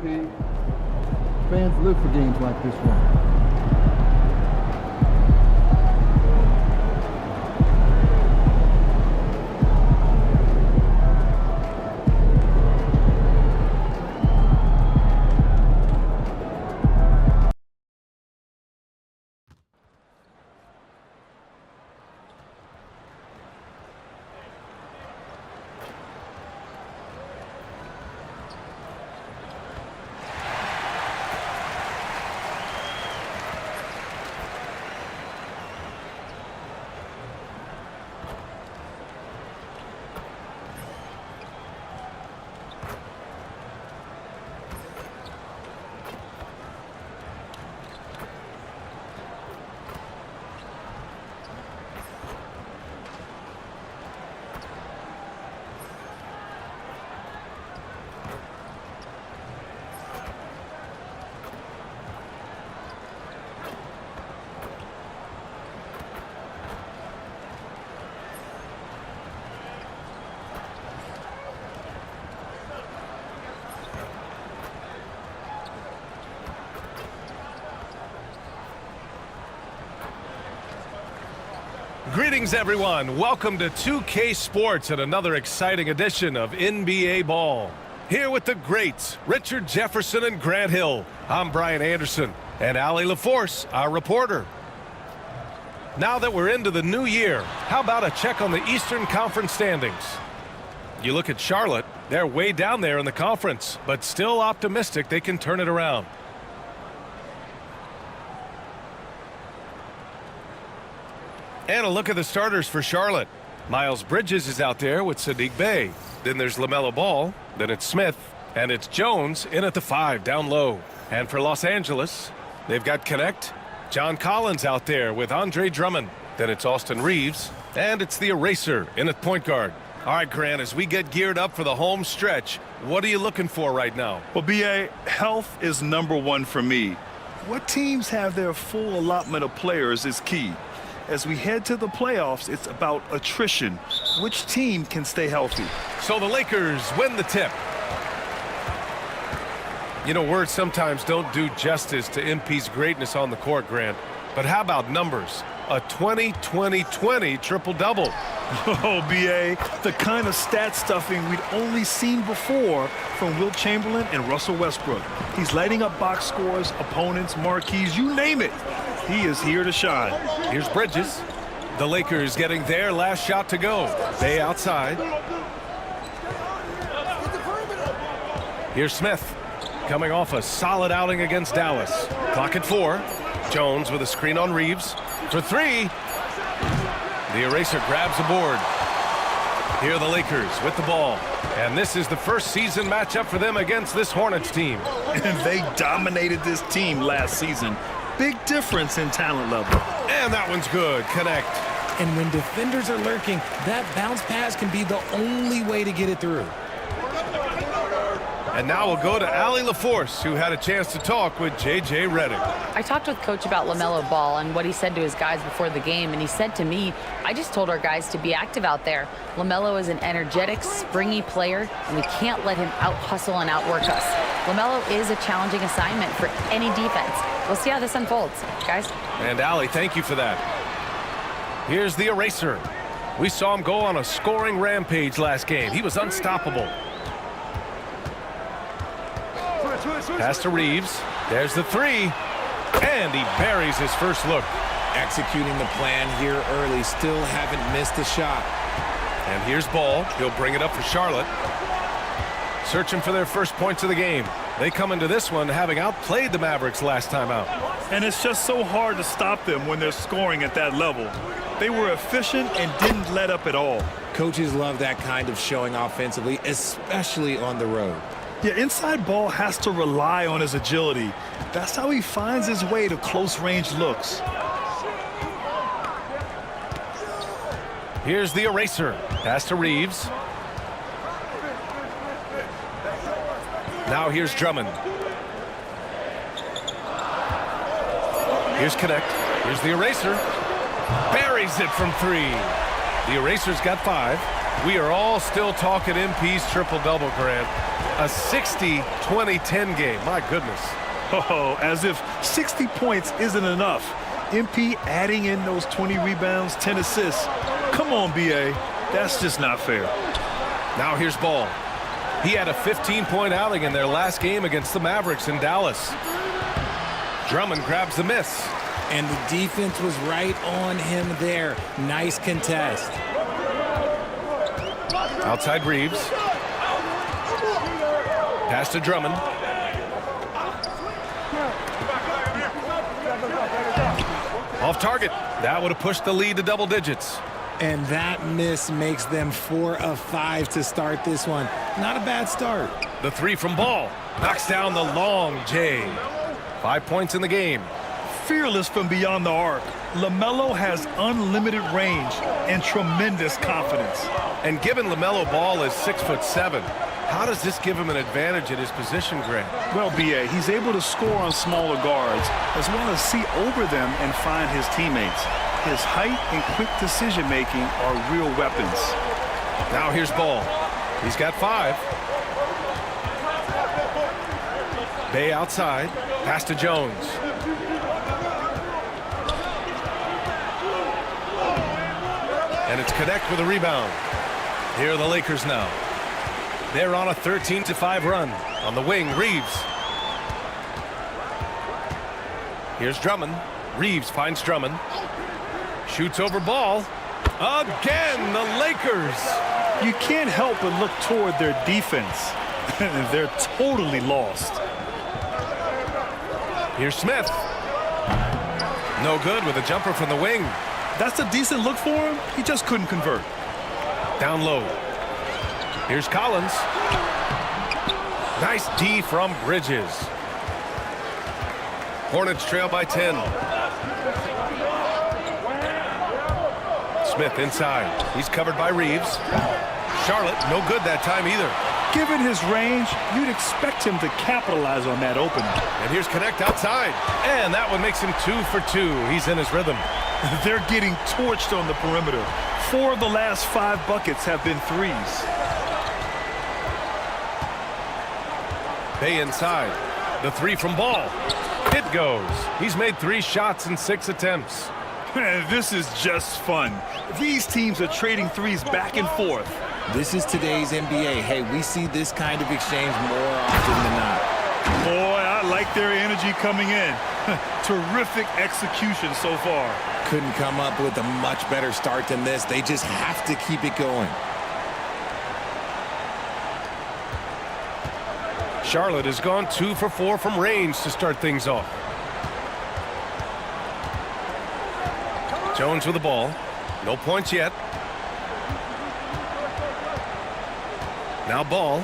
MVP. Fans live for games like this one. Greetings, everyone. Welcome to 2K Sports and another exciting edition of NBA Ball. Here with the greats, Richard Jefferson and Grant Hill. I'm Brian Anderson, and Allie LaForce, our reporter. Now that we're into the new year, how about a check on the Eastern Conference standings? You look at Charlotte, they're way down there in the conference, but still optimistic they can turn it around. And a look at the starters for Charlotte. Miles Bridges is out there with Sadiq Bey. Then there's LaMelo Ball. Then it's Smith. And it's Jones in at the 5 down low. And for Los Angeles, they've got Connect. John Collins out there with Andre Drummond. Then it's Austin Reeves. And it's the Eraser in at point guard. All right, Gran, as we get geared up for the home stretch, what are you looking for right now? Well, B.A., health is #1 for me. What teams have their full allotment of players is key. As we head to the playoffs, it's about attrition. Which team can stay healthy? So the Lakers win the tip. You know, words sometimes don't do justice to MP's greatness on the court, Grant. But how about numbers? A 20-20-20 triple-double. Oh, B.A., the kind of stat stuffing we'd only seen before from Wilt Chamberlain and Russell Westbrook. He's lighting up box scores, opponents, marquees, you name it. He is here to shine. Here's Bridges. The Lakers getting their last shot to go. Bey outside. Here's Smith, coming off a solid outing against Dallas. Clock at 4. Jones with a screen on Reeves. For 3. The Eraser grabs the board. Here are the Lakers with the ball. And this is the first season matchup for them against this Hornets team. And they dominated this team last season. Big difference in talent level. And that one's good. Connect. And when defenders are lurking, that bounce pass can be the only way to get it through. And now we'll go to Allie LaForce, who had a chance to talk with J.J. Redick. I talked with Coach about LaMelo Ball and what he said to his guys before the game, and he said to me, I just told our guys to be active out there. LaMelo is an energetic, springy player, and we can't let him out-hustle and outwork us. LaMelo is a challenging assignment for any defense. We'll see how this unfolds, guys. And Allie, thank you for that. Here's the Eraser. We saw him go on a scoring rampage last game. He was unstoppable. Pass to Reeves. There's the 3. And he buries his first look. Executing the plan here early. Still haven't missed a shot. And here's Ball. He'll bring it up for Charlotte. Searching for their first points of the game. They come into this one having outplayed the Mavericks last time out. And it's just so hard to stop them when they're scoring at that level. They were efficient and didn't let up at all. Coaches love that kind of showing offensively, especially on the road. Yeah, inside Ball has to rely on his agility. That's how he finds his way to close-range looks. Here's the Eraser. Pass to Reeves. Now here's Drummond. Here's Connect. Here's the Eraser. Buries it from 3. The Eraser's got 5. We are all still talking MP's triple-double, Grant. A 60-20-10 game. My goodness. Oh, as if 60 points isn't enough. MP adding in those 20 rebounds, 10 assists. Come on, BA. That's just not fair. Now here's Ball. He had a 15-point outing in their last game against the Mavericks in Dallas. Drummond grabs the miss. And the defense was right on him there. Nice contest. Outside Reeves. Pass to Drummond. Off target. That would have pushed the lead to double digits. And that miss makes them 4 of 5 to start this one. Not a bad start. The three from Ball. Knocks down the long J. 5 points in the game. Fearless from beyond the arc. LaMelo has unlimited range and tremendous confidence. And given LaMelo Ball is 6'7", how does this give him an advantage at his position, Grant? Well, BA, he's able to score on smaller guards as well as see over them and find his teammates. His height and quick decision-making are real weapons. Now here's Ball. He's got 5. Bay outside. Pass to Jones. And it's Connect with a rebound. Here are the Lakers now. They're on a 13-5 run. On the wing, Reeves. Here's Drummond. Reeves finds Drummond. Shoots over Ball. Again, the Lakers. You can't help but look toward their defense. They're totally lost. Here's Smith. No good with a jumper from the wing. That's a decent look for him. He just couldn't convert. Down low. Here's Collins. Nice D from Bridges. Hornets trail by 10. Smith inside. He's covered by Reeves. Charlotte, no good that time either. Given his range, you'd expect him to capitalize on that opening. And here's Connect outside. And that one makes him 2 for 2. He's in his rhythm. They're getting torched on the perimeter. 4 of the last 5 buckets have been threes. Bay inside. The three from Ball. It goes. He's made 3 shots in 6 attempts. Man, this is just fun. These teams are trading threes back and forth. This is today's NBA. Hey, we see this kind of exchange more often than not. Boy, I like their energy coming in. Terrific execution so far. Couldn't come up with a much better start than this. They just have to keep it going. Charlotte has gone 2 for 4 from range to start things off. Jones with the ball. No points yet. Now Ball.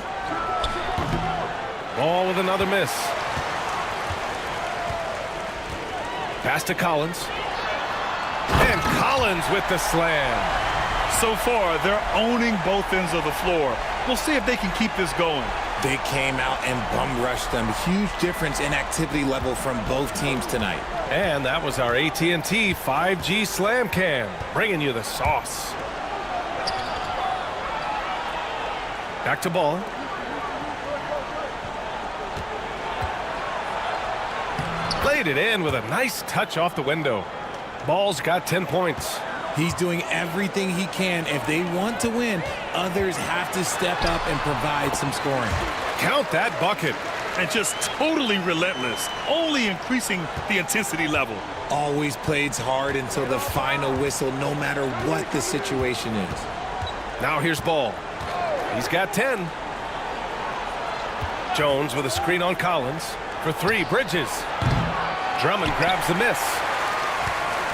Ball with another miss. Pass to Collins. And Collins with the slam. So far, they're owning both ends of the floor. We'll see if they can keep this going. They came out and bum rushed them. Huge difference in activity level from both teams tonight. And that was our AT&T 5G Slam Cam, bringing you the sauce. Back to Ball. Played it in with a nice touch off the window. Ball's got 10 points. He's doing everything he can. If they want to win, others have to step up and provide some scoring. Count that bucket. And just totally relentless, only increasing the intensity level. Always plays hard until the final whistle, no matter what the situation is. Now here's Ball. He's got 10. Jones with a screen on Collins. For 3, Bridges. Drummond grabs the miss.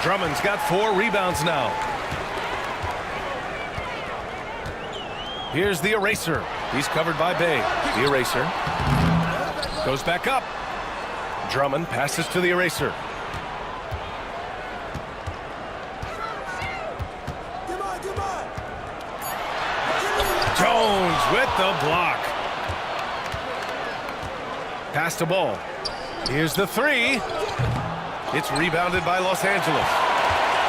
Drummond's got 4 rebounds now. Here's the eraser. He's covered by Bay. The eraser goes back up. Drummond passes to the eraser. Jones with the block. Pass to Ball. Here's the 3. It's rebounded by Los Angeles.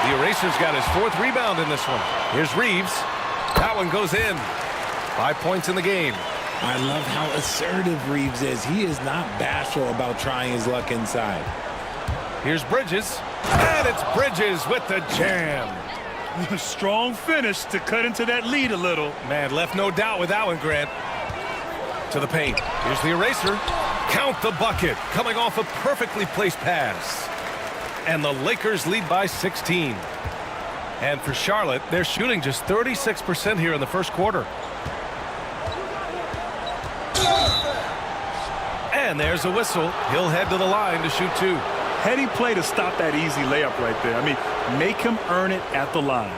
The eraser's got his 4th rebound in this one. Here's Reeves. That one goes in. 5 points in the game. I love how assertive Reeves is. He is not bashful about trying his luck inside. Here's Bridges. And it's Bridges with the jam. Strong finish to cut into that lead a little. Man, left no doubt with that one, Grant. To the paint. Here's the eraser. Count the bucket. Coming off a perfectly placed pass. And the Lakers lead by 16. And for Charlotte, they're shooting just 36% here in the first quarter. And there's a whistle. He'll head to the line to shoot 2. Heady play to stop that easy layup right there. I mean, make him earn it at the line.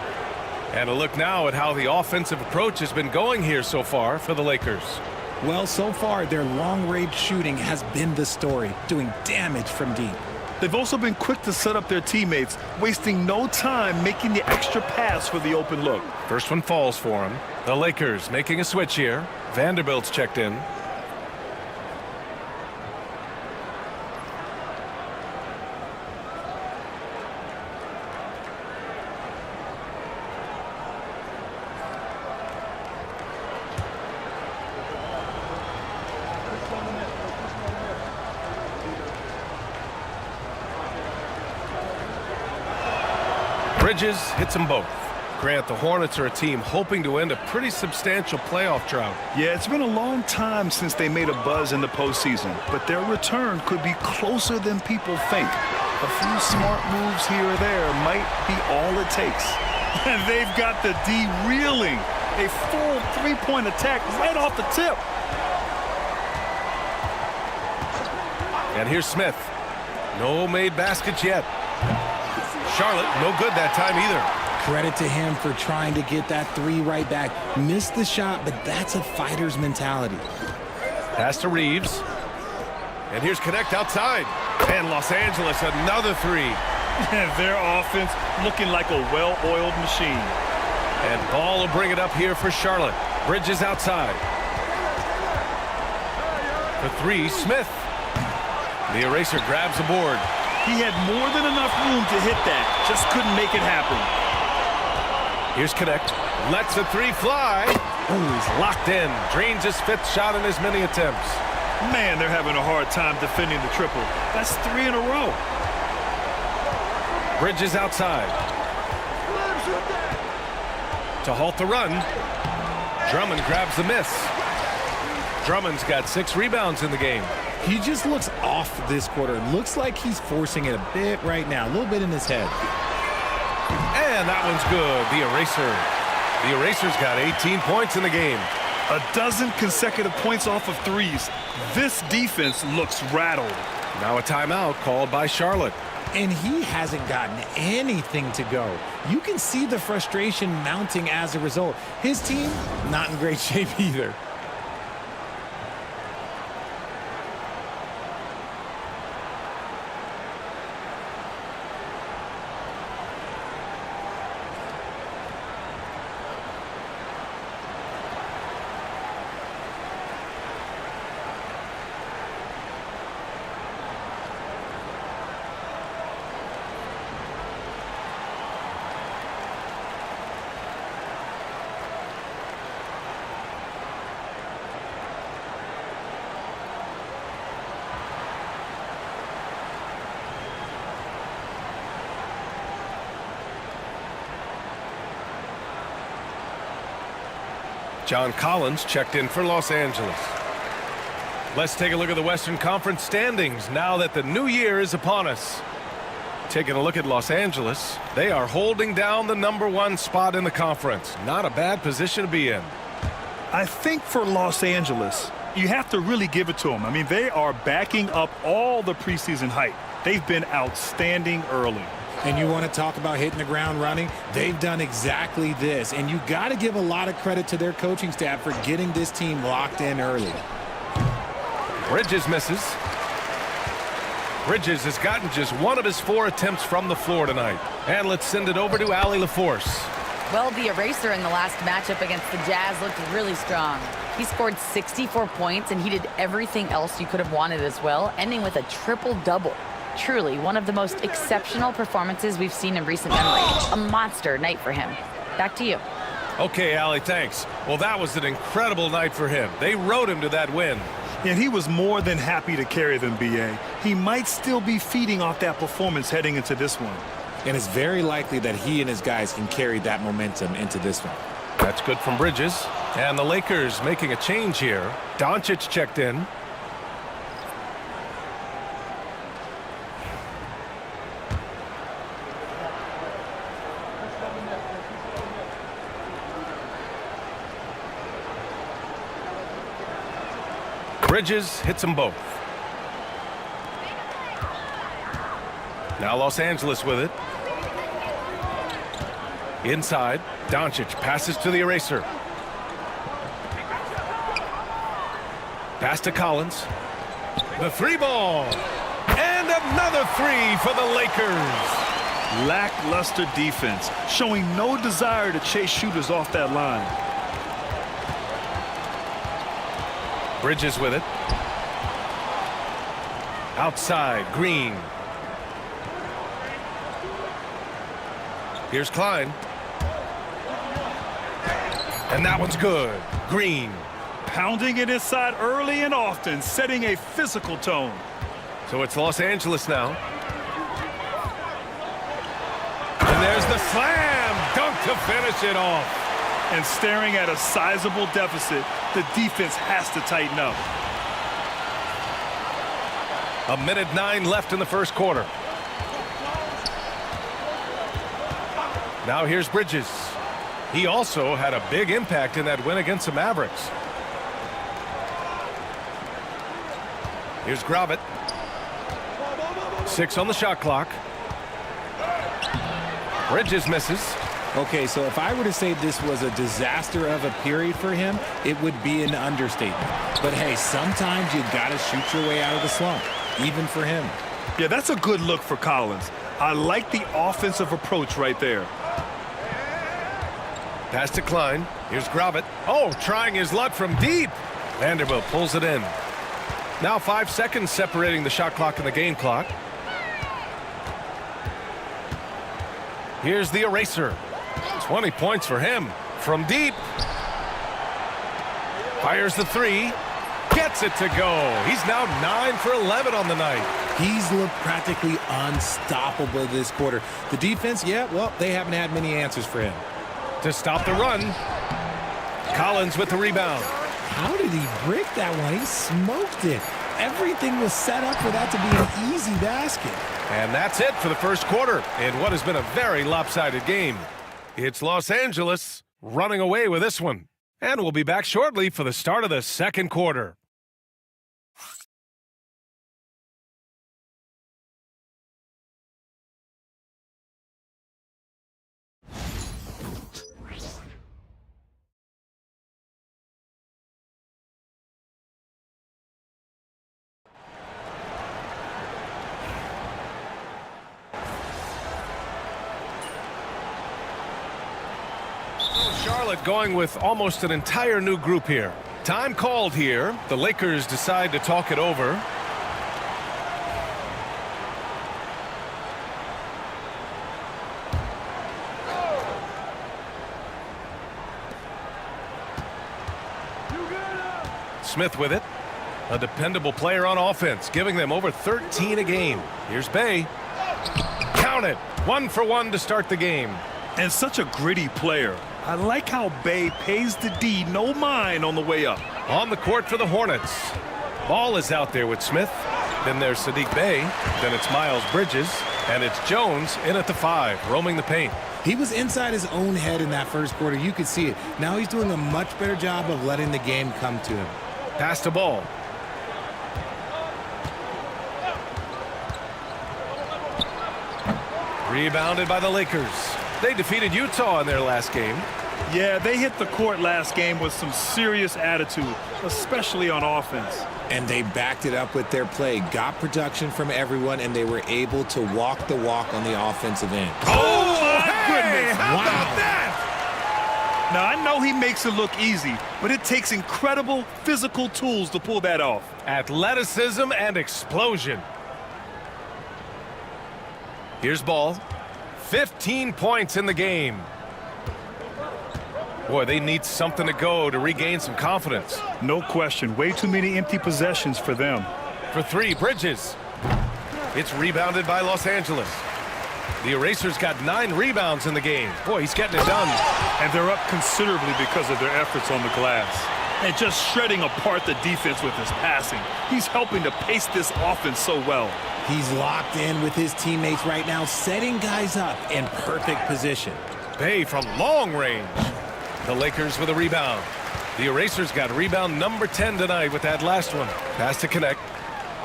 And a look now at how the offensive approach has been going here so far for the Lakers. Well, so far, their long-range shooting has been the story, doing damage from deep. They've also been quick to set up their teammates, wasting no time making the extra pass for the open look. First one falls for him. The Lakers making a switch here. Vanderbilt's checked in. Bridges hits them both. Grant, the Hornets are a team hoping to end a pretty substantial playoff drought. Yeah, it's been a long time since they made a buzz in the postseason, but their return could be closer than people think. A few smart moves here or there might be all it takes. And they've got the D reeling. A full three-point attack right off the tip. And here's Smith. No made baskets yet. Charlotte, no good that time either. Credit to him for trying to get that 3 right back. Missed the shot, but that's a fighter's mentality. Pass to Reeves. And here's Connect outside. And Los Angeles, another 3. And their offense looking like a well-oiled machine. And Ball will bring it up here for Charlotte. Bridges outside. For 3, Smith. The eraser grabs the board. He had more than enough room to hit that. Just couldn't make it happen. Here's Connect. Lets a 3 fly. Ooh, he's locked in. Drains his 5th shot in as many attempts. Man, they're having a hard time defending the triple. That's 3 in a row. Bridges outside. To halt the run. Drummond grabs the miss. Drummond's got 6 rebounds in the game. He just looks off this quarter. Looks like he's forcing it a bit right now, a little bit in his head. And that one's good. The eraser. The eraser's got 18 points in the game. A dozen consecutive points off of threes. This defense looks rattled. Now a timeout called by Charlotte. And he hasn't gotten anything to go. You can see the frustration mounting as a result. His team, not in great shape either. John Collins checked in for Los Angeles. Let's take a look at the Western Conference standings now that the new year is upon us. Taking a look at Los Angeles, they are holding down the #1 spot in the conference. Not a bad position to be in. I think for Los Angeles, you have to really give it to them. I mean, they are backing up all the preseason hype. They've been outstanding early. And you want to talk about hitting the ground running? They've done exactly this. And you got to give a lot of credit to their coaching staff for getting this team locked in early. Bridges misses. Bridges has gotten just 1 of his 4 attempts from the floor tonight. And let's send it over to Allie LaForce. Well, the eraser in the last matchup against the Jazz looked really strong. He scored 64 points, and he did everything else you could have wanted as well, ending with a triple-double. Truly, one of the most exceptional performances we've seen in recent memory. A monster night for him. Back to you. Okay, Allie, thanks. Well, that was an incredible night for him. They rode him to that win. And he was more than happy to carry them, B.A. He might still be feeding off that performance heading into this one. And it's very likely that he and his guys can carry that momentum into this one. That's good from Bridges. And the Lakers making a change here. Doncic checked in. Bridges hits them both. Now Los Angeles with it. Inside, Doncic passes to the eraser. Pass to Collins. The three ball. And another three for the Lakers. Lackluster defense, showing no desire to chase shooters off that line. Bridges with it. Outside, Green. Here's Klein. And that one's good. Green. Pounding it inside early and often, setting a physical tone. So it's Los Angeles now. And there's the slam dunk to finish it off. And staring at a sizable deficit, the defense has to tighten up. 1:09 left in the first quarter. Now here's Bridges. He also had a big impact in that win against the Mavericks. Here's Gravett. 6 on the shot clock. Bridges misses. Okay, so if I were to say this was a disaster of a period for him, it would be an understatement. But hey, sometimes you got to shoot your way out of the slump, even for him. Yeah, that's a good look for Collins. I like the offensive approach right there. Pass to Klein. Here's Gravett. Oh, trying his luck from deep. Vanderbilt pulls it in. Now 5 seconds separating the shot clock and the game clock. Here's the eraser. 20 points for him. From deep. Fires the three. Gets it to go. He's now 9 for 11 on the night. He's looked practically unstoppable this quarter. The defense, yeah, well, they haven't had many answers for him. To stop the run. Collins with the rebound. How did he break that one? He smoked it. Everything was set up for that to be an easy basket. And that's it for the first quarter in what has been a very lopsided game. It's Los Angeles running away with this one. And we'll be back shortly for the start of the second quarter. Charlotte going with almost an entire new group here. Time called here. The Lakers decide to talk it over. Smith with it. A dependable player on offense, giving them over 13 a game. Here's Bay. Count it. 1 for 1 to start the game. And such a gritty player. I like how Bay pays the D no mind on the way up. On the court for the Hornets. Ball is out there with Smith. Then there's Sadiq Bey. Then it's Miles Bridges. And it's Jones in at the 5, roaming the paint. He was inside his own head in that first quarter. You could see it. Now he's doing a much better job of letting the game come to him. Pass the ball. Rebounded by the Lakers. They defeated Utah in their last game. Yeah, they hit the court last game with some serious attitude, especially on offense. And they backed it up with their play, got production from everyone, and they were able to walk the walk on the offensive end. Oh, my goodness. How Wow. about that? Now, I know he makes it look easy, but it takes incredible physical tools to pull that off. Athleticism and explosion. Here's Ball. 15 points in the game. Boy, they need something to go to regain some confidence. No question. Way too many empty possessions for them. For three, Bridges. It's rebounded by Los Angeles. The Erasers got 9 rebounds in the game. Boy, he's getting it done. And they're up considerably because of their efforts on the glass. And just shredding apart the defense with his passing. He's helping to pace this offense so well. He's locked in with his teammates right now, setting guys up in perfect position. Bay from long range. The Lakers with a rebound. The Erasers got rebound number 10 tonight with that last one. Pass to connect.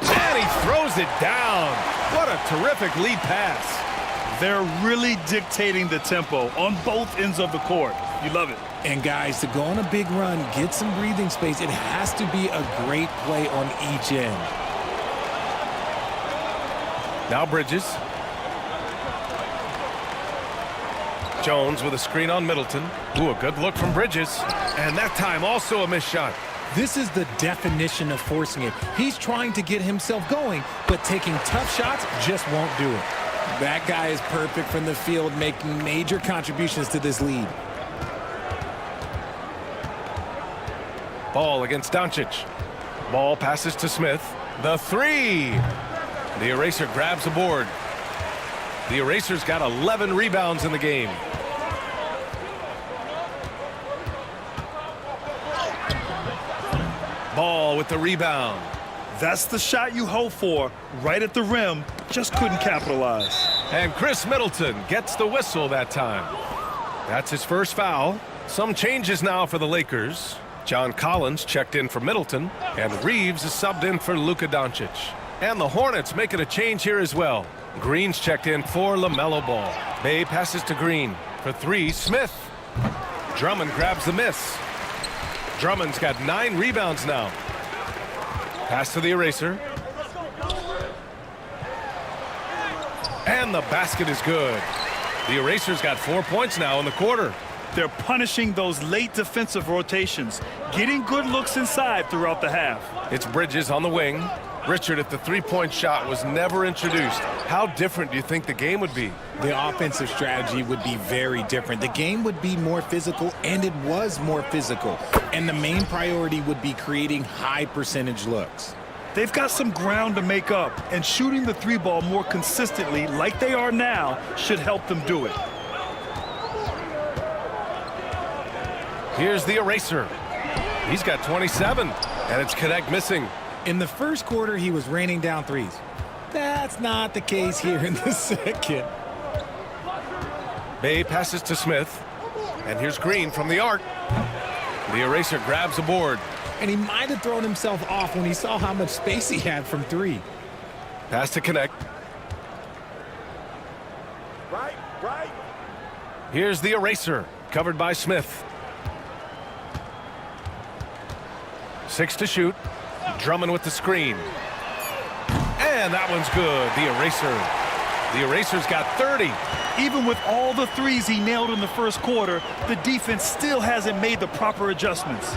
And he throws it down. What a terrific lead pass. They're really dictating the tempo on both ends of the court. You love it. And guys, to go on a big run, get some breathing space, it has to be a great play on each end. Now Bridges. Jones with a screen on Middleton. Ooh, a good look from Bridges. And that time also a missed shot. This is the definition of forcing it. He's trying to get himself going, but taking tough shots just won't do it. That guy is perfect from the field, making major contributions to this lead. Ball against Doncic. Ball passes to Smith. The three. The Eraser grabs the board. The Erasers got 11 rebounds in the game. Ball with the rebound. That's the shot you hope for, right at the rim. Just couldn't capitalize. And Chris Middleton gets the whistle that time. That's his first foul. Some changes now for the Lakers. John Collins checked in for Middleton, and Reeves is subbed in for Luka Doncic. And the Hornets making a change here as well. Green's checked in for LaMelo Ball. Bay passes to Green. For three, Smith. Drummond grabs the miss. Drummond's got 9 rebounds now. Pass to the Eraser. And the basket is good. The Erasers got 4 points now in the quarter. They're punishing those late defensive rotations, getting good looks inside throughout the half. It's Bridges on the wing. Richard, if the three-point shot was never introduced, how different do you think the game would be? The offensive strategy would be very different. The game would be more physical, and it was more physical. And the main priority would be creating high percentage looks. They've got some ground to make up, and shooting the three ball more consistently like they are now should help them do it. Here's the Eraser. He's got 27, and it's Connect missing. In the first quarter, he was raining down threes. That's not the case here in the second. Bay passes to Smith, and here's Green from the arc. The Eraser grabs the board. And he might have thrown himself off when he saw how much space he had from three. Pass to Connect. Right. Here's the Eraser, covered by Smith. 6 to shoot. Drummond with the screen. And that one's good. The Eraser's got 30. Even with all the threes he nailed in the first quarter, the defense still hasn't made the proper adjustments.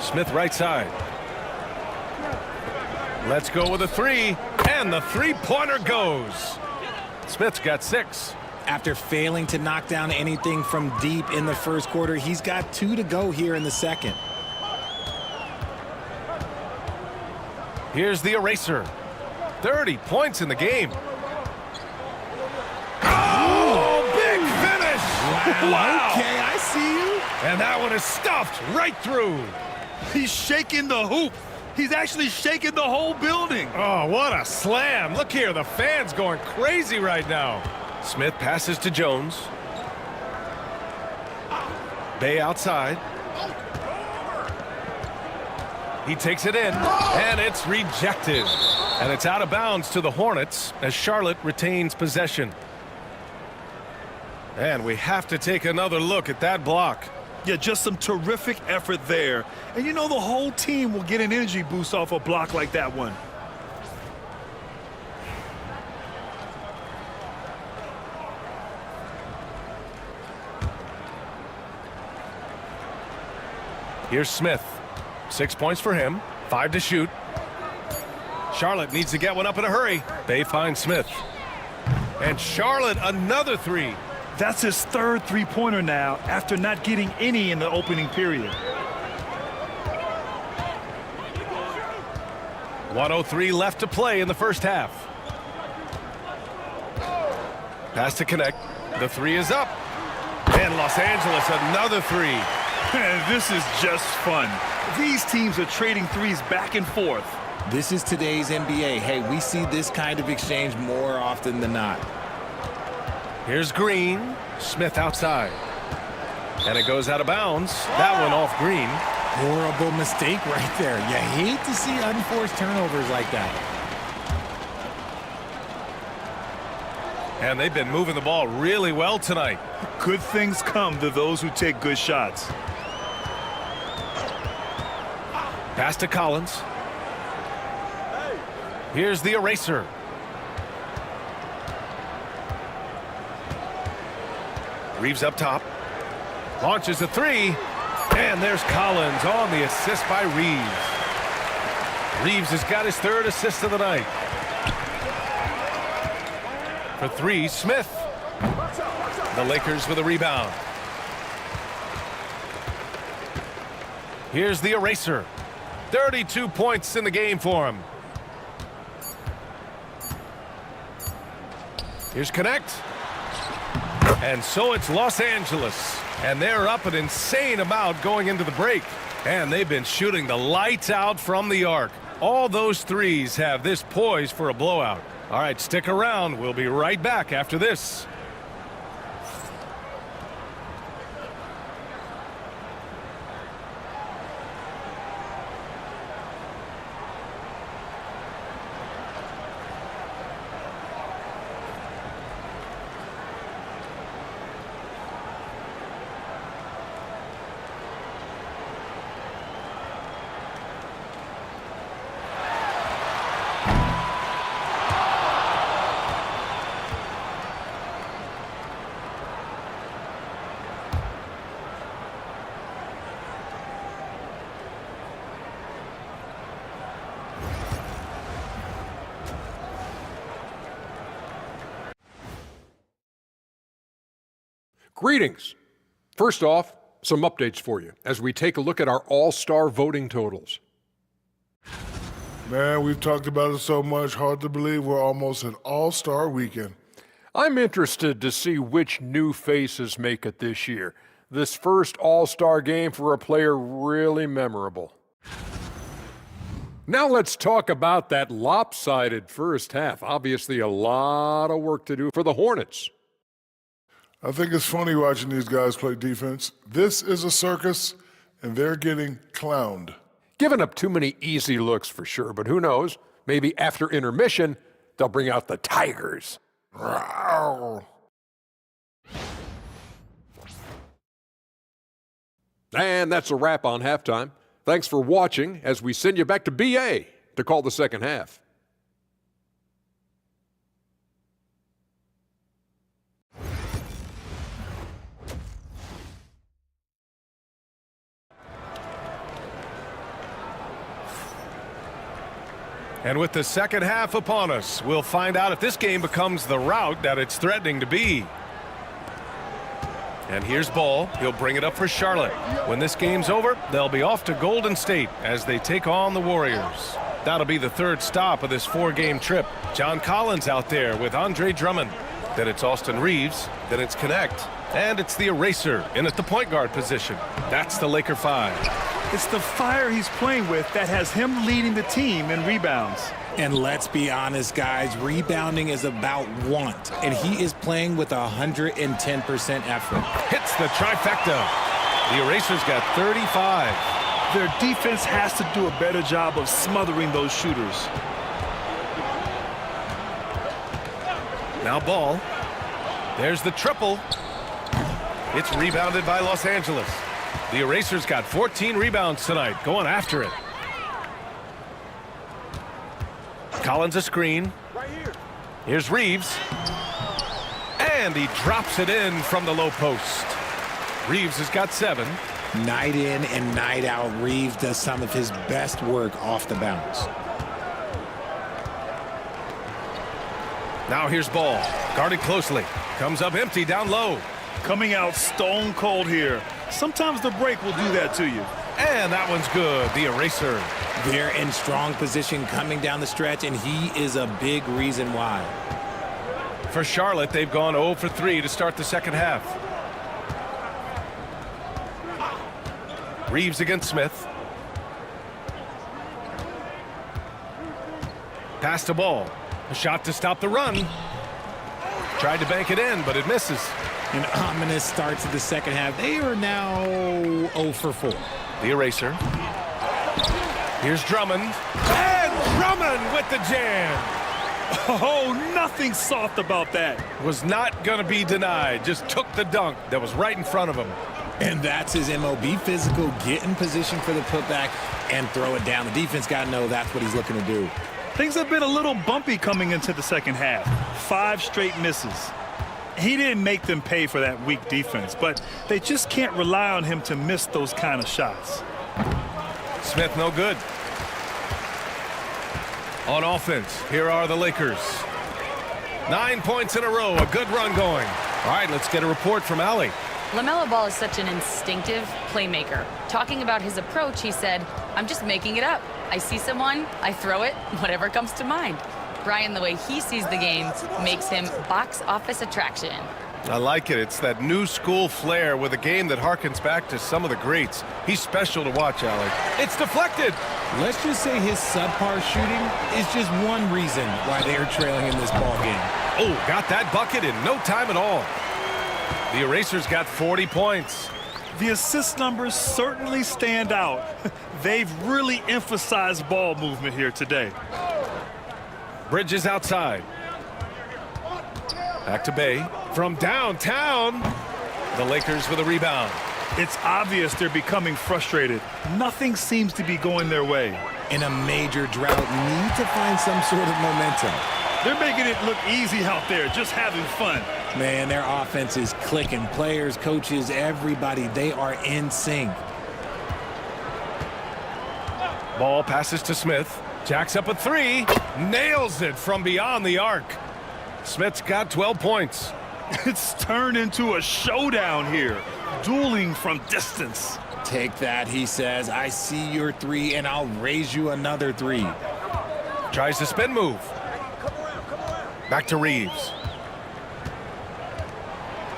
Smith right side. Let's go with a three. And the three-pointer goes. Smith's got 6. After failing to knock down anything from deep in the first quarter, he's got 2 to go here in the second. Here's the Eraser. 30 points in the game. Oh, big finish! Wow. Okay, I see you. And that one is stuffed right through. He's shaking the hoop. He's actually shaking the whole building. Oh, what a slam. Look here, the fans going crazy right now. Smith passes to Jones. Bay outside. He takes it in, and it's rejected. And it's out of bounds to the Hornets as Charlotte retains possession. And we have to take another look at that block. Yeah, just some terrific effort there. And you know the whole team will get an energy boost off a block like that one. Here's Smith. 6 points for him. 5 to shoot. Charlotte needs to get one up in a hurry. Bay finds Smith. And Charlotte another three. That's his third three-pointer now after not getting any in the opening period. 1:03 left to play in the first half. Pass to connect. The three is up. And Los Angeles, another three. This is just fun. These teams are trading threes back and forth. This is today's NBA. Hey, we see this kind of exchange more often than not. Here's Green. Smith outside. And it goes out of bounds. That one off Green. Horrible mistake right there. You hate to see unforced turnovers like that. And they've been moving the ball really well tonight. Good things come to those who take good shots. Pass to Collins. Here's the eraser. Reeves up top. Launches a three. And there's Collins on the assist by Reeves. Reeves has got his third assist of the night. For three, Smith. The Lakers with a rebound. Here's the eraser. 32 points in the game for him. Here's Connect. And so it's Los Angeles. And they're up an insane amount going into the break. And they've been shooting the lights out from the arc. All those threes have this poised for a blowout. All right, stick around. We'll be right back after this. Greetings. First off, some updates for you as we take a look at our all-star voting totals. Man, we've talked about it so much, hard to believe we're almost an all-star weekend. I'm interested to see which new faces make it this year. This first all-star game for a player really memorable. Now let's talk about that lopsided first half. Obviously a lot of work to do for the Hornets. I think it's funny watching these guys play defense. This is a circus, and they're getting clowned. Giving up too many easy looks for sure, but who knows? Maybe after intermission, they'll bring out the Tigers. Rawr. And that's a wrap on halftime. Thanks for watching as we send you back to BA to call the second half. And with the second half upon us, we'll find out if this game becomes the rout that it's threatening to be. And here's Ball. He'll bring it up for Charlotte. When this game's over, they'll be off to Golden State as they take on the Warriors. That'll be the third stop of this four-game trip. John Collins out there with Andre Drummond. Then it's Austin Reeves. Then it's Connect. And it's the eraser in at the point guard position. That's the Laker 5. It's the fire he's playing with that has him leading the team in rebounds. And let's be honest, guys, rebounding is about want, and he is playing with 110% effort. Hits the trifecta. The eraser's got 35. Their defense has to do a better job of smothering those shooters. Now Ball. There's the triple. It's rebounded by Los Angeles. The eraser's got 14 rebounds tonight, going after it. Collins a screen. Here's Reeves. And he drops it in from the low post. Reeves has got 7. Night in and night out, Reeves does some of his best work off the bounce. Now here's ball. Guarded closely. Comes up empty down low. Coming out stone cold here. Sometimes the break will do that to you. And that one's good. The eraser. They're in strong position coming down the stretch, and he is a big reason why. For Charlotte, they've gone 0 for 3 to start the second half. Reeves against Smith. Pass to ball. A shot to stop the run. Tried to bank it in, but it misses. An ominous start to the second half. They are now 0 for 4. The eraser. Here's Drummond. And Drummond with the jam. Oh, nothing soft about that. Was not going to be denied. Just took the dunk that was right in front of him. And that's his MO. Be physical, get in position for the putback, and throw it down. The defense got to know that's what he's looking to do. Things have been a little bumpy coming into the second half. 5 straight misses. He didn't make them pay for that weak defense, but they just can't rely on him to miss those kind of shots. Smith no good. On offense, here are the Lakers. 9 points in a row, a good run going. All right, let's get a report from Allie. LaMelo Ball is such an instinctive playmaker. Talking about his approach, he said, "I'm just making it up. I see someone, I throw it, whatever comes to mind." Brian, the way he sees the game makes him box office attraction. I like it. It's that new school flair with a game that harkens back to some of the greats. He's special to watch, Allie. It's deflected. Let's just say his subpar shooting is just one reason why they are trailing in this ball game. Oh, got that bucket in no time at all. The eraser's got 40 points. The assist numbers certainly stand out. They've really emphasized ball movement here today. Bridges outside. Back to Bay. From downtown. The Lakers with a rebound. It's obvious they're becoming frustrated. Nothing seems to be going their way. In a major drought, need to find some sort of momentum. They're making it look easy out there, just having fun. Man, their offense is clicking. Players, coaches, everybody, they are in sync. Ball passes to Smith. Jacks up a 3. Nails it from beyond the arc. Smith's got 12 points. It's turned into a showdown here. Dueling from distance. Take that, he says. I see your 3, and I'll raise you another 3. Tries to spin move. Back to Reeves.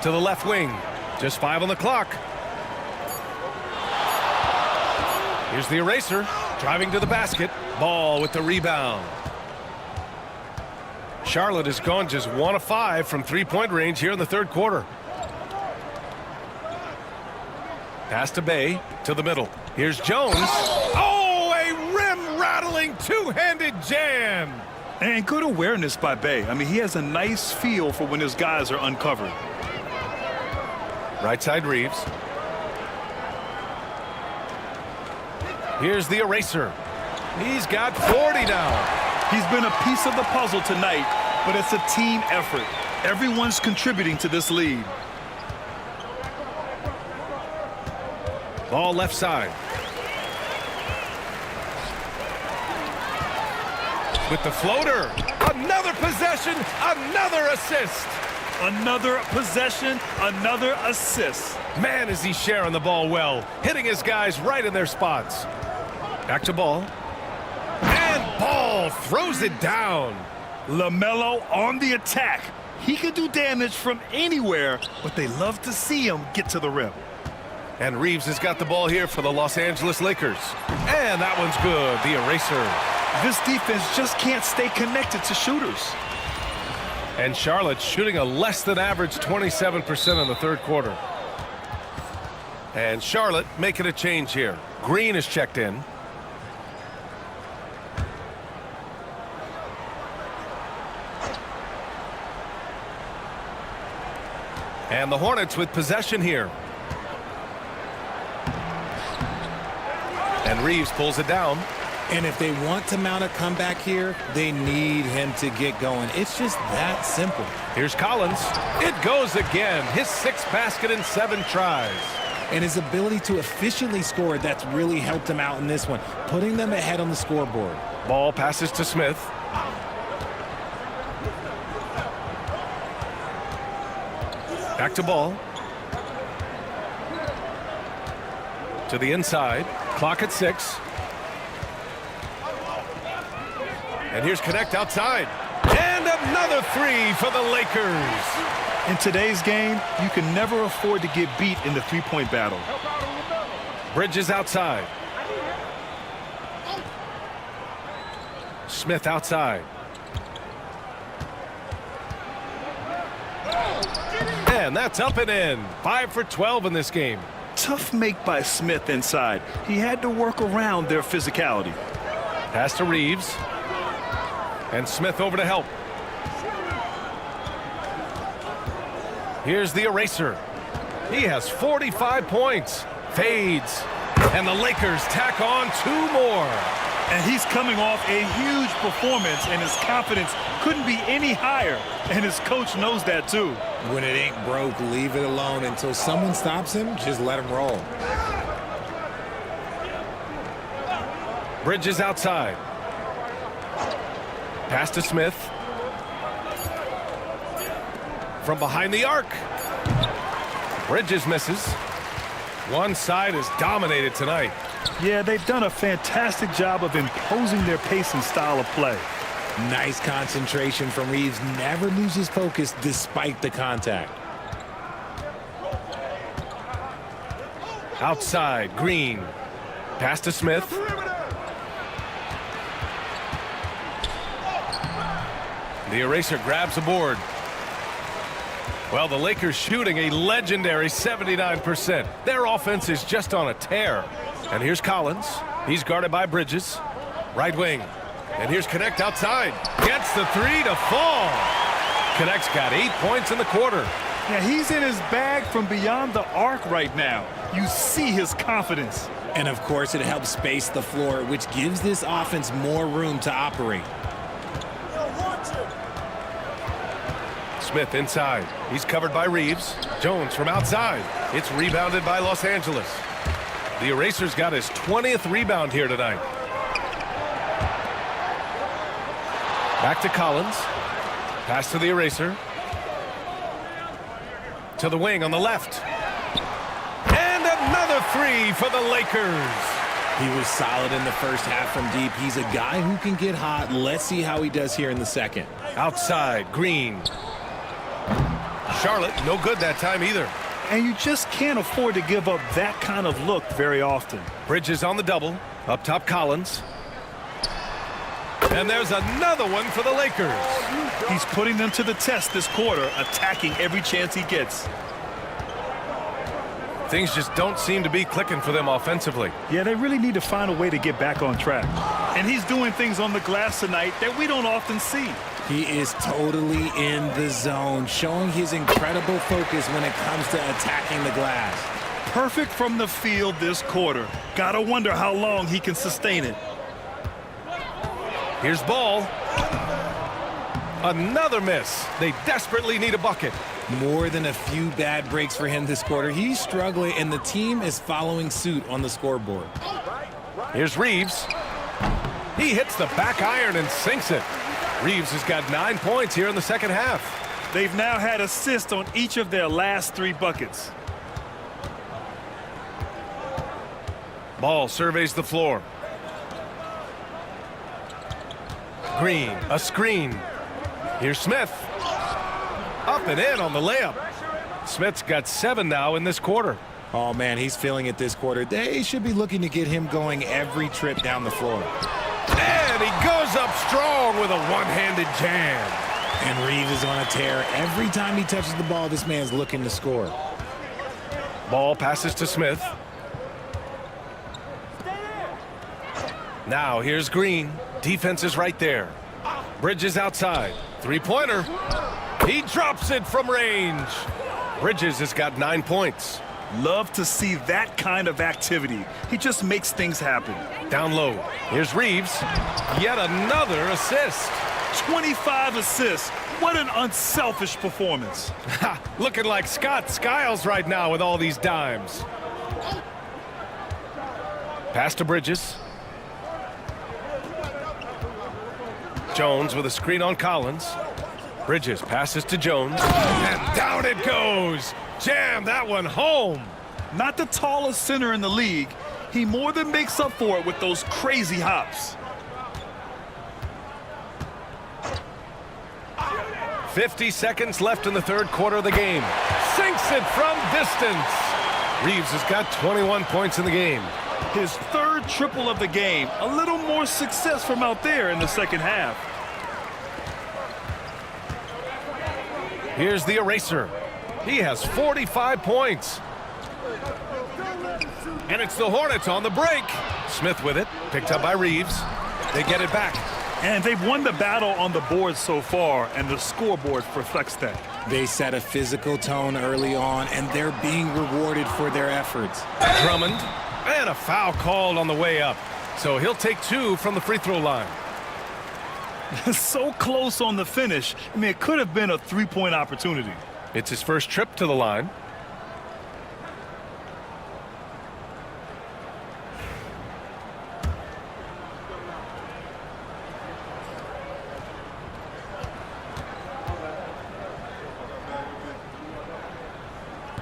To the left wing. Just 5 on the clock. Here's the eraser. Driving to the basket. Ball with the rebound. Charlotte has gone just 1 of 5 from 3-point range here in the third quarter. Pass to Bay, to the middle. Here's Jones. Oh, a rim-rattling two-handed jam. And good awareness by Bay. I mean, he has a nice feel for when his guys are uncovered. Right side Reeves. Here's the eraser. He's got 40 now. He's been a piece of the puzzle tonight, but it's a team effort. Everyone's contributing to this lead. Ball left side. With the floater. Another possession, another assist. Another possession, another assist. Man, is he sharing the ball well. Hitting his guys right in their spots. Back to Ball. And Ball throws it down. LaMelo on the attack. He can do damage from anywhere, but they love to see him get to the rim. And Reeves has got the ball here for the Los Angeles Lakers. And that one's good, the eraser. This defense just can't stay connected to shooters. And Charlotte shooting a less than average 27% in the third quarter. And Charlotte making a change here. Green is checked in. And the Hornets with possession here. And Reeves pulls it down. And if they want to mount a comeback here, they need him to get going. It's just that simple. Here's Collins. It goes again. His 6th basket in 7 tries. And his ability to efficiently score, that's really helped him out in this one, putting them ahead on the scoreboard. Ball passes to Smith. Back to ball. To the inside. Clock at 6. And here's Connect outside. And another 3 for the Lakers. In today's game, you can never afford to get beat in the three-point battle. Bridges outside. Smith outside. And that's up and in. 5 for 12 in this game. Tough make by Smith inside. He had to work around their physicality. Pass to Reeves. And Smith over to help. Here's the eraser. He has 45 points. Fades. And the Lakers tack on 2 more. And he's coming off a huge performance, and his confidence couldn't be any higher. And his coach knows that too. When it ain't broke, leave it alone until someone stops him. Just let him roll. Bridges outside. Pass to Smith. From behind the arc. Bridges misses. One side is dominated tonight. Yeah, they've done a fantastic job of imposing their pace and style of play. Nice concentration from Reeves. Never loses focus despite the contact. Outside, Green. Pass to Smith. The eraser grabs a board. Well, the Lakers shooting a legendary 79%. Their offense is just on a tear. And here's Collins. He's guarded by Bridges. Right wing. And here's Connect outside. Gets the 3 to fall. Connect's got 8 points in the quarter. Yeah, he's in his bag from beyond the arc right now. You see his confidence. And of course, it helps space the floor, which gives this offense more room to operate. Smith inside. He's covered by Reeves. Jones from outside. It's rebounded by Los Angeles. The eraser's got his 20th rebound here tonight. Back to Collins. Pass to the eraser. To the wing on the left. And another 3 for the Lakers. He was solid in the first half from deep. He's a guy who can get hot. Let's see how he does here in the second. Outside, Green. Charlotte, no good that time either. And you just can't afford to give up that kind of look very often. Bridges on the double. Up top, Collins. And there's another one for the Lakers. He's putting them to the test this quarter, attacking every chance he gets. Things just don't seem to be clicking for them offensively. Yeah, they really need to find a way to get back on track. And he's doing things on the glass tonight that we don't often see. He is totally in the zone, showing his incredible focus when it comes to attacking the glass. Perfect from the field this quarter. Gotta wonder how long he can sustain it. Here's Ball. Another miss. They desperately need a bucket. More than a few bad breaks for him this quarter. He's struggling, and the team is following suit on the scoreboard. Here's Reeves. He hits the back iron and sinks it. Reeves has got 9 points here in the second half. They've now had assists on each of their last 3 buckets. Ball surveys the floor. Green, a screen. Here's Smith. Up and in on the layup. Smith's got 7 now in this quarter. Oh, man, he's feeling it this quarter. They should be looking to get him going every trip down the floor. And he goes up strong with a one-handed jam. And Reeves is on a tear. Every time he touches the ball, this man's looking to score. Ball passes to Smith. Now here's Green. Defense is right there. Bridges outside. Three-pointer. He drops it from range. Bridges has got 9 points. Love to see that kind of activity. He just makes things happen. Down low. Here's Reeves. Yet another assist. 25 assists. What an unselfish performance. Looking like Scott Skiles right now with all these dimes. Pass to Bridges. Jones with a screen on Collins. Bridges passes to Jones, and down it goes. Jam that one home. Not the tallest center in the league. He more than makes up for it with those crazy hops. 50 seconds left in the third quarter of the game. Sinks it from distance. Reeves has got 21 points in the game. His third triple of the game. A little more success from out there in the second half. Here's the eraser. He has 45 points. And it's the Hornets on the break. Smith with it, picked up by Reeves. They get it back. And they've won the battle on the board so far, and the scoreboard reflects that. They set a physical tone early on, and they're being rewarded for their efforts. Drummond, and a foul called on the way up. So he'll take 2 from the free throw line. So close on the finish. I mean, it could have been a three-point opportunity. It's his first trip to the line.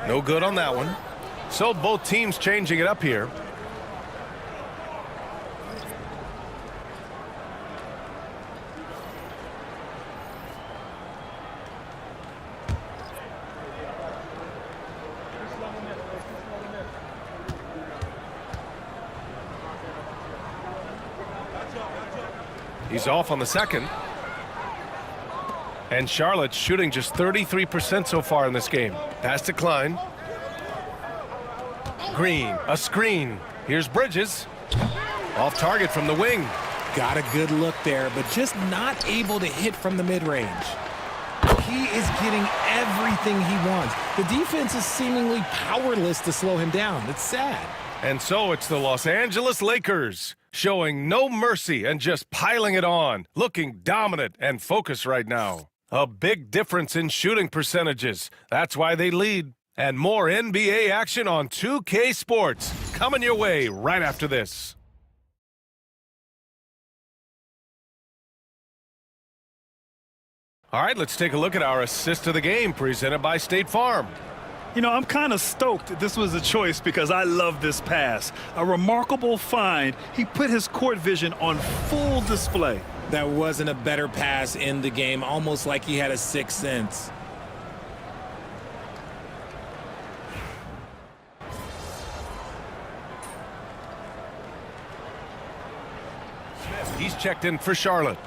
No good on that one. So both teams changing it up here. He's off on the second. And Charlotte's shooting just 33% so far in this game. Pass to Klein. Green, a screen. Here's Bridges. Off target from the wing. Got a good look there, but just not able to hit from the mid-range. He is getting everything he wants. The defense is seemingly powerless to slow him down. It's sad. And so it's the Los Angeles Lakers showing no mercy and just piling it on, looking dominant and focused right now. A big difference in shooting percentages. That's why they lead. And more NBA action on 2K Sports coming your way right after this. All right, let's take a look at our assist of the game presented by State Farm. You know, I'm kind of stoked this was a choice because I love this pass. A remarkable find. He put his court vision on full display. That wasn't a better pass in the game, almost like he had a sixth sense. He's checked in for Charlotte.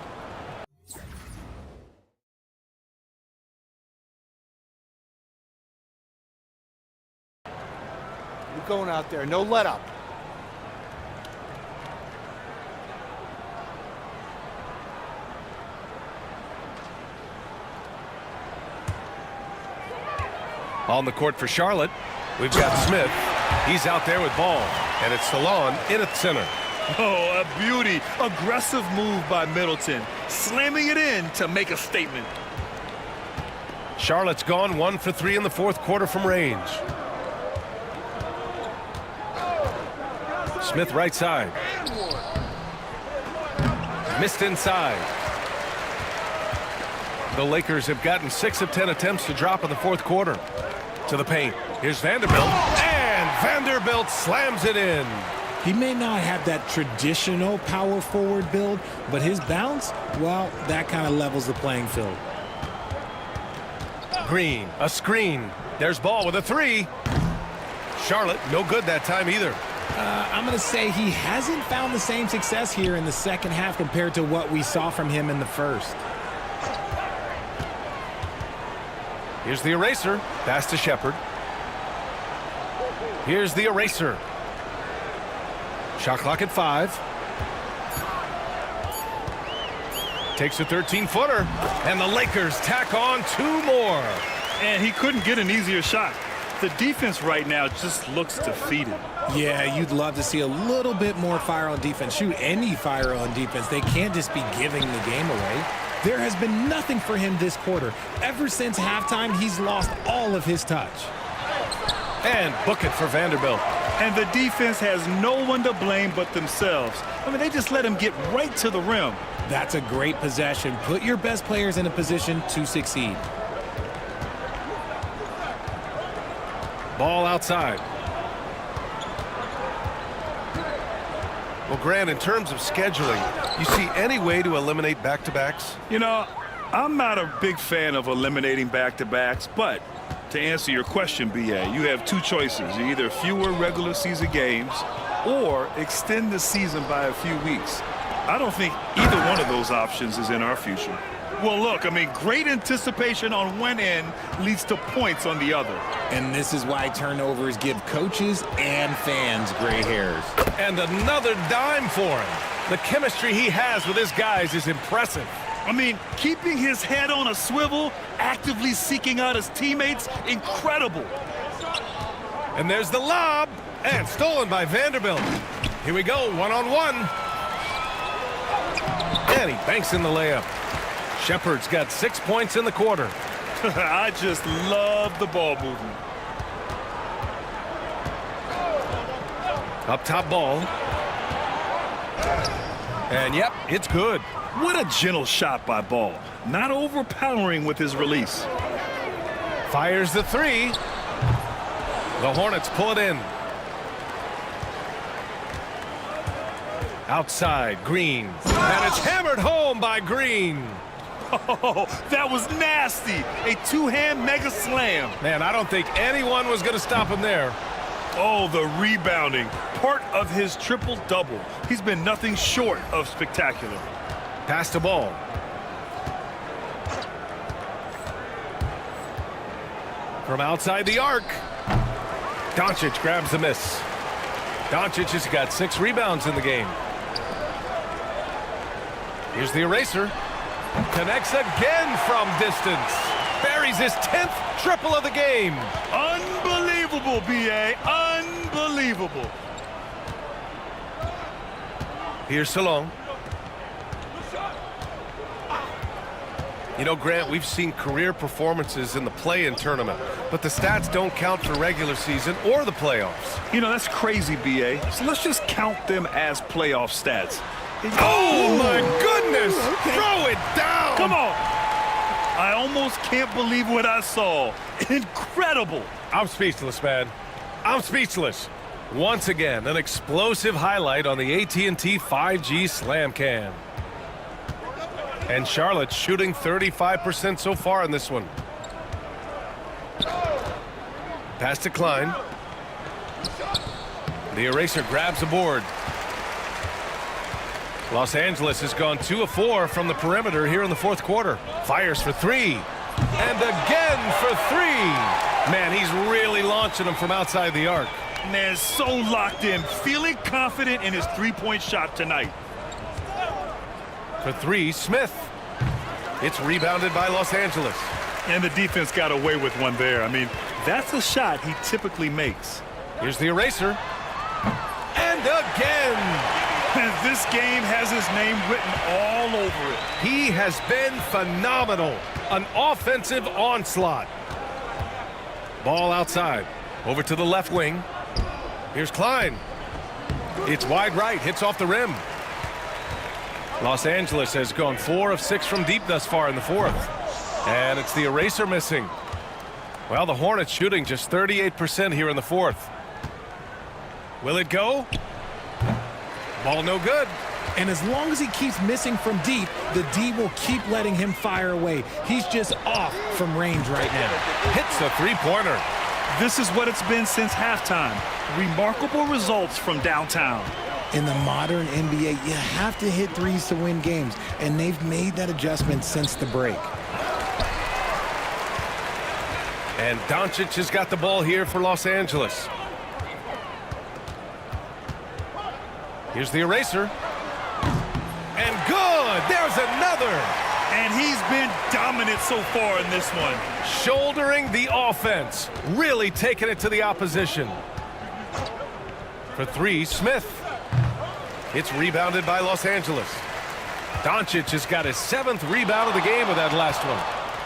You're going out there, no let up. On the court for Charlotte, we've got Smith. He's out there with ball, and it's Salon in at center. Oh, a beauty. Aggressive move by Middleton. Slamming it in to make a statement. Charlotte's gone 1 for 3 in the fourth quarter from range. Smith right side. Missed inside. The Lakers have gotten 6 of 10 attempts to drop in the fourth quarter. To the paint. Here's Vanderbilt. And Vanderbilt slams it in. He may not have that traditional power forward build, but his bounce, well, that kind of levels the playing field. Green, a screen. There's ball with a 3. Charlotte, no good that time either. I'm going to say he hasn't found the same success here in the second half compared to what we saw from him in the first. Here's the eraser. Pass to Shepard. Here's the eraser. Shot clock at 5. Takes a 13-footer. And the Lakers tack on 2 more. And he couldn't get an easier shot. The defense right now just looks defeated. Yeah, you'd love to see a little bit more fire on defense. Shoot, any fire on defense. They can't just be giving the game away. There has been nothing for him this quarter. Ever since halftime, he's lost all of his touch. And book it for Vanderbilt. And the defense has no one to blame but themselves. I mean, they just let him get right to the rim. That's a great possession. Put your best players in a position to succeed. Ball outside. Well, Gran, in terms of scheduling, you see any way to eliminate back-to-backs? You know, I'm not a big fan of eliminating back-to-backs, but to answer your question, BA, you have two choices. Either fewer regular season games or extend the season by a few weeks. I don't think either one of those options is in our future. Well, look, I mean, great anticipation on one end leads to points on the other. And this is why turnovers give coaches and fans gray hairs. And another dime for him. The chemistry he has with his guys is impressive. I mean, keeping his head on a swivel, actively seeking out his teammates, incredible. And there's the lob, and stolen by Vanderbilt. Here we go, one-on-one. And he banks in the layup. Shepard's got 6 points in the quarter. I just love the ball movement. Up top ball. And yep, it's good. What a gentle shot by Ball. Not overpowering with his release. Fires the three. The Hornets pull it in. Outside, Green. And it's hammered home by Green. Oh, that was nasty. A two-hand mega slam. Man, I don't think anyone was going to stop him there. Oh, the rebounding. Part of his triple-double. He's been nothing short of spectacular. Pass the ball. From outside the arc. Doncic grabs the miss. Doncic has got 6 rebounds in the game. Here's the eraser. Connects again from distance. Buries his 10th triple of the game. Unbelievable, B.A. Unbelievable. Here's Salong. You know, Grant, we've seen career performances in the play-in tournament, but the stats don't count for regular season or the playoffs. You know, that's crazy, B.A. So let's just count them as playoff stats. Oh, my goodness! Okay. Throw it down! Come on! I almost can't believe what I saw. Incredible! I'm speechless, man. I'm speechless. Once again, an explosive highlight on the AT&T 5G Slam Cam. And Charlotte's shooting 35% so far in this one. Pass to Klein. The eraser grabs the board. Los Angeles has gone 2 of 4 from the perimeter here in the fourth quarter. Fires for 3. And again for 3. Man, he's really launching them from outside the arc. Man, so locked in, feeling confident in his three-point shot tonight. For 3, Smith. It's rebounded by Los Angeles. And the defense got away with one there. I mean, that's a shot he typically makes. Here's the eraser. And again! And this game has his name written all over it. He has been phenomenal. An offensive onslaught. Ball outside. Over to the left wing. Here's Klein. It's wide right. Hits off the rim. Los Angeles has gone 4 of 6 from deep thus far in the fourth. And it's the eraser missing. Well, the Hornets shooting just 38% here in the fourth. Will it go? Ball no good. And as long as he keeps missing from deep, the D will keep letting him fire away. He's just off from range right now. Hits the three-pointer. This is what it's been since halftime. Remarkable results from downtown. In the modern NBA, you have to hit threes to win games, and they've made that adjustment since the break. And Doncic has got the ball here for Los Angeles. Here's the eraser. And good! There's another! And he's been dominant so far in this one. Shouldering the offense. Really taking it to the opposition. For 3, Smith. It's rebounded by Los Angeles. Doncic has got his 7th rebound of the game with that last one.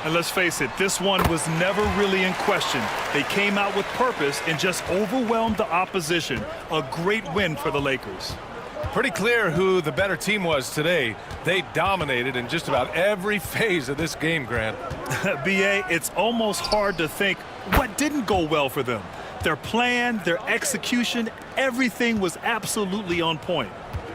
And let's face it, this one was never really in question. They came out with purpose and just overwhelmed the opposition. A great win for the Lakers. Pretty clear who the better team was today. They dominated in just about every phase of this game, Grant. BA, it's almost hard to think what didn't go well for them. Their plan, their execution, everything was absolutely on point.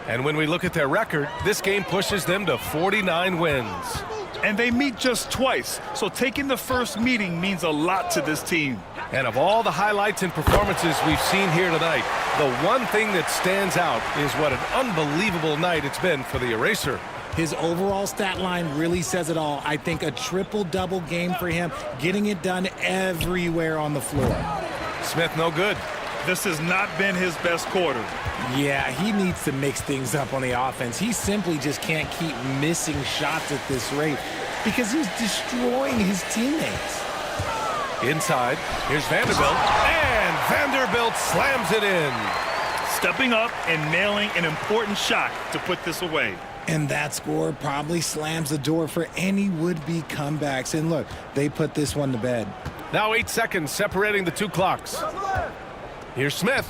And when we look at their record, this game pushes them to 49 wins. And they meet just twice, so taking the first meeting means a lot to this team. And of all the highlights and performances we've seen here tonight, the one thing that stands out is what an unbelievable night it's been for the Eraser. His overall stat line really says it all. I think a triple-double game for him, getting it done everywhere on the floor. Smith, no good. This has not been his best quarter. Yeah, he needs to mix things up on the offense. He simply just can't keep missing shots at this rate because he's destroying his teammates. Inside, here's Vanderbilt, and Vanderbilt slams it in. Stepping up and nailing an important shot to put this away. And that score probably slams the door for any would-be comebacks. And look, they put this one to bed. Now 8 seconds separating the two clocks. Here's Smith.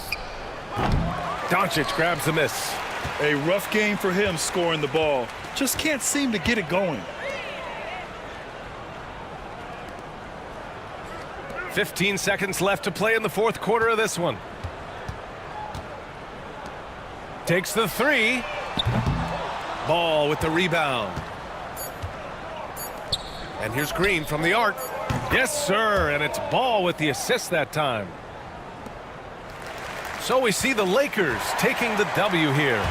Doncic grabs the miss. A rough game for him scoring the ball. Just can't seem to get it going. 15 seconds left to play in the fourth quarter of this one. Takes the three. Ball with the rebound. And here's Green from the arc. Yes, sir, and it's Ball with the assist that time. So we see the Lakers taking the W here.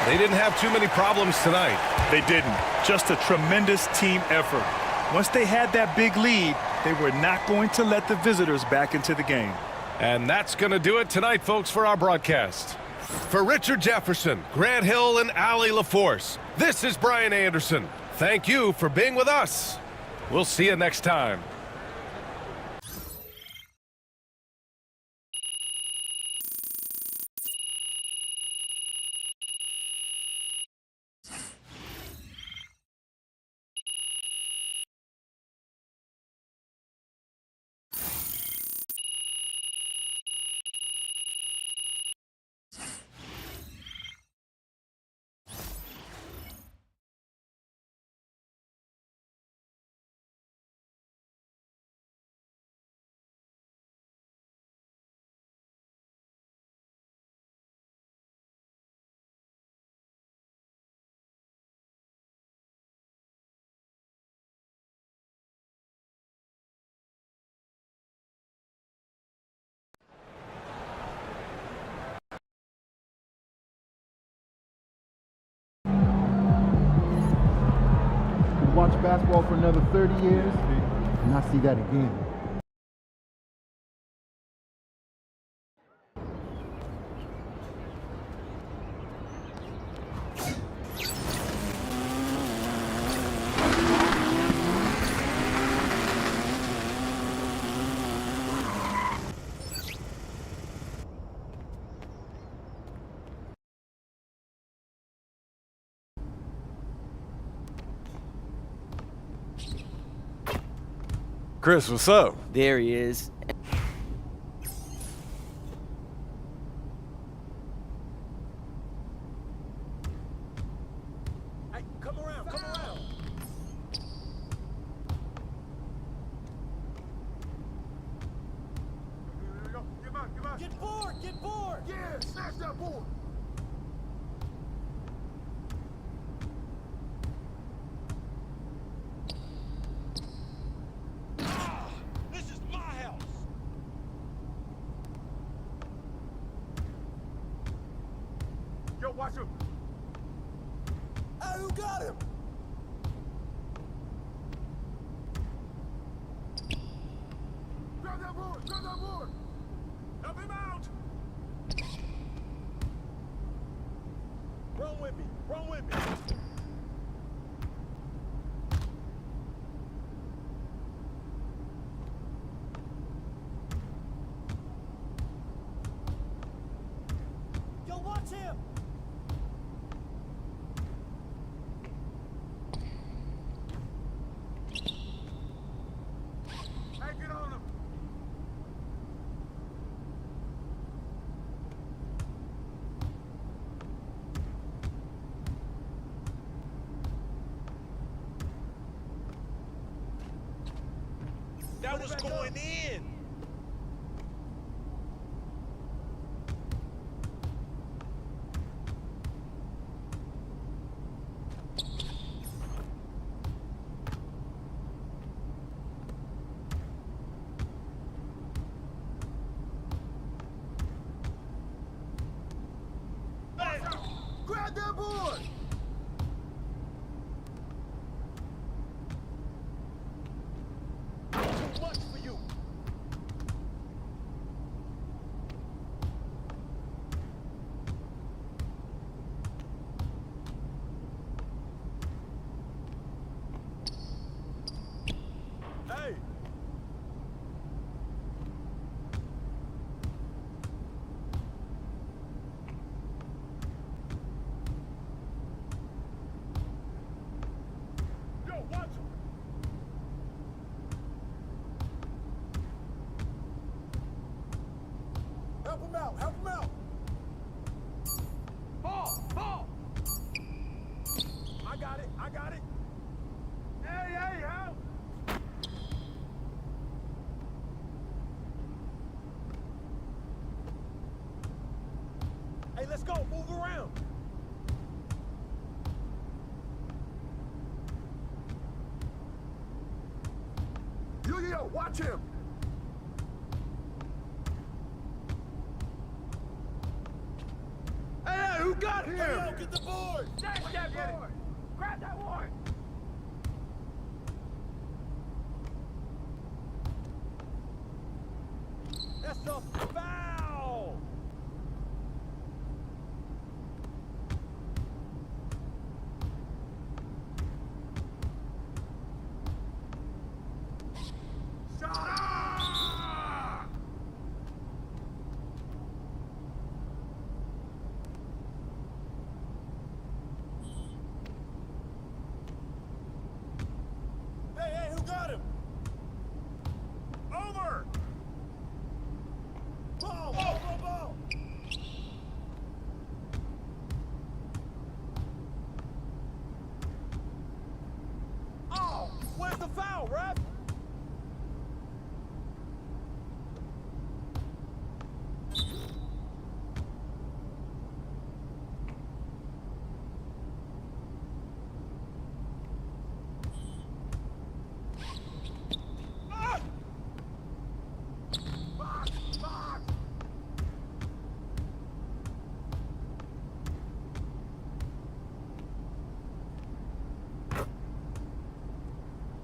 They didn't have too many problems tonight. They didn't. Just a tremendous team effort. Once they had that big lead, they were not going to let the visitors back into the game. And that's going to do it tonight, folks, for our broadcast. For Richard Jefferson, Grant Hill, and Allie LaForce, this is Brian Anderson. Thank you for being with us. We'll see you next time. Watch basketball for another 30 years, and I see that again. Chris, what's up? There he is. Hey, come around, come around. Get board, get board! Yeah, snatch that board! Watch him. Hey, who got him? Grab that board, grab that board. Help him out! Run with me, run with me. Yo, watch him! That was going in. Grab that board! Too much for you. Hey! Yo, watch him! Help him out! Help him out! Ball! Ball! I got it! I got it! Hey, hey, help! Hey, let's go! Move around! Yo, watch him! Hey, who got him? Hey, yo, get the board! Snatch that board! Grab that board! That's a foul! Shot! Hey, who got him? Over! Ball, ball, ball, ball! Oh, where's the foul, ref? Ah! Box, box!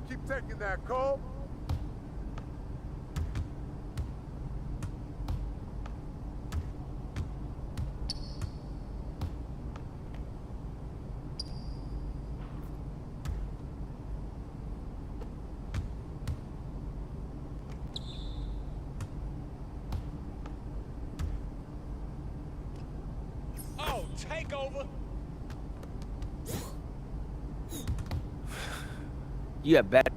Keep taking that, Cole. Oh, take over. You have bad